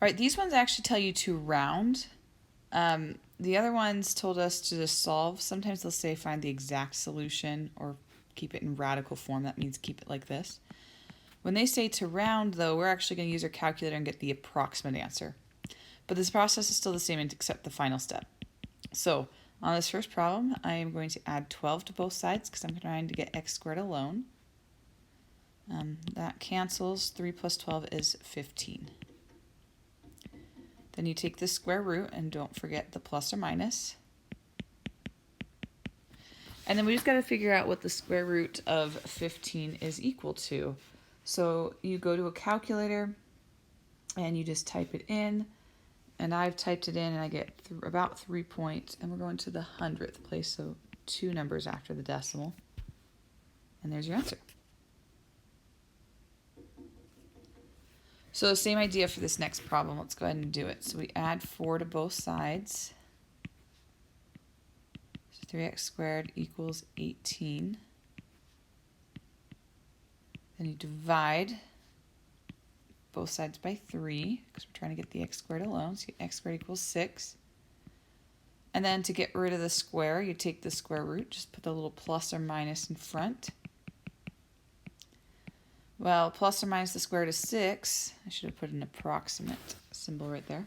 All right, these ones actually tell you to round. The other ones told us to just solve. Sometimes they'll say find the exact solution or keep it in radical form. That means keep it like this. When they say to round, though, we're actually going to use our calculator and get the approximate answer. But this process is still the same except the final step. So on this first problem, I am going to add 12 to both sides because I'm trying to get x squared alone. That cancels. 3 plus 12 is 15. Then you take the square root and don't forget the plus or minus. And then we just got to figure out what the square root of 15 is equal to. So you go to a calculator and you just type it in. And I've typed it in and I get about 3 points. And we're going to the 100th place, so 2 numbers after the decimal. And there's your answer. So same idea for this next problem. Let's go ahead and do it. So we add 4 to both sides. So 3x squared equals 18. Then you divide both sides by 3 because we're trying to get the x squared alone. So x squared equals 6. And then to get rid of the square, you take the square root, just put the little plus or minus in front. Well, plus or minus the square root of 6, I should have put an approximate symbol right there.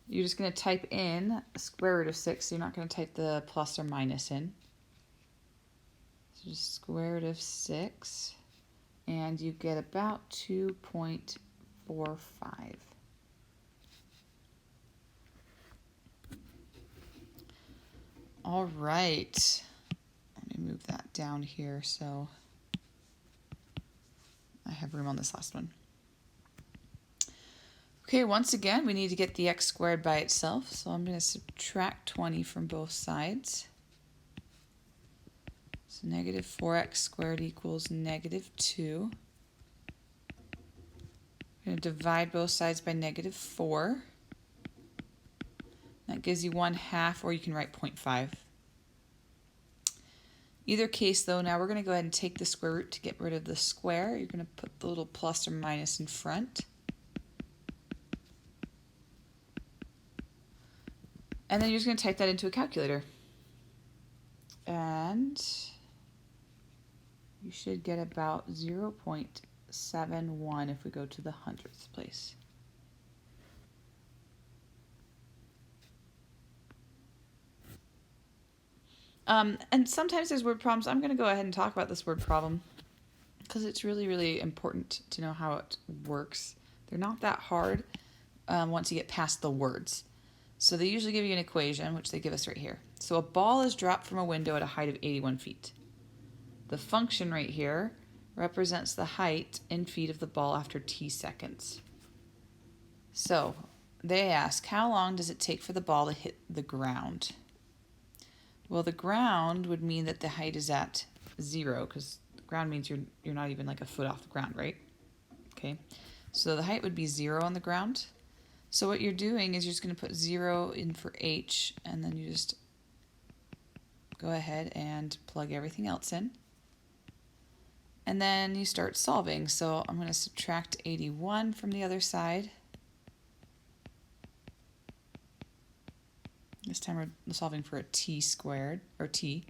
You're just going to type in a square root of 6, so you're not going to type the plus or minus in. So just square root of 6, and you get about 2.45. All right, let me move that down here so I have room on this last one. Okay, once again, we need to get the x squared by itself, so I'm going to subtract 20 from both sides. So negative 4x squared equals negative 2. I'm going to divide both sides by negative 4. That gives you 1/2, or you can write 0.5. Either case, though, now we're going to go ahead and take the square root to get rid of the square. You're going to put the little plus or minus in front. And then you're just going to type that into a calculator. And you should get about 0.71 if we go to the 100th place. And sometimes there's word problems. I'm going to go ahead and talk about this word problem because it's really, really important to know how it works. They're not that hard once you get past the words. So they usually give you an equation, which they give us right here. So a ball is dropped from a window at a height of 81 feet. The function right here represents the height in feet of the ball after t seconds. So they ask, how long does it take for the ball to hit the ground? Well, the ground would mean that the height is at 0, because the ground means you're not even like a foot off the ground, right? Okay, so the height would be 0 on the ground. So what you're doing is you're just going to put 0 in for h, and then you just go ahead and plug everything else in. And then you start solving. So I'm going to subtract 81 from the other side. This time we're solving for a t squared, or t.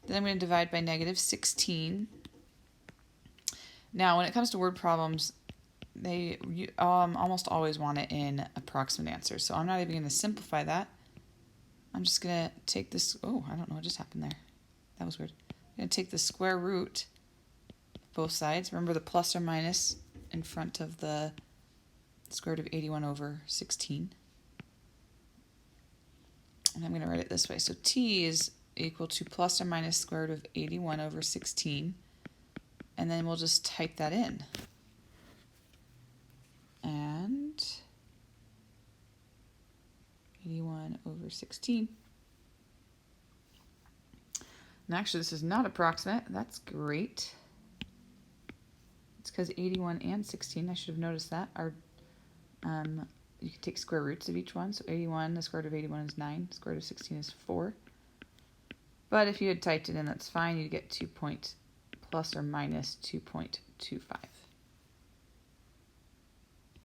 Then I'm going to divide by negative 16. Now, when it comes to word problems, they almost always want it in approximate answers. So I'm not even going to simplify that. I'm just going to take this. Oh, I don't know what just happened there. That was weird. I'm going to take the square root of both sides. Remember the plus or minus in front of the square root of 81 over 16. And I'm going to write it this way. So t is equal to plus or minus square root of 81 over 16. And then we'll just type that in. And 81 over 16. And actually, this is not approximate. That's great. It's because 81 and 16, I should have noticed that, are you can take square roots of each one. So 81, the square root of 81 is 9. The square root of 16 is 4. But if you had typed it in, that's fine. You'd get 2 point plus or minus 2.25.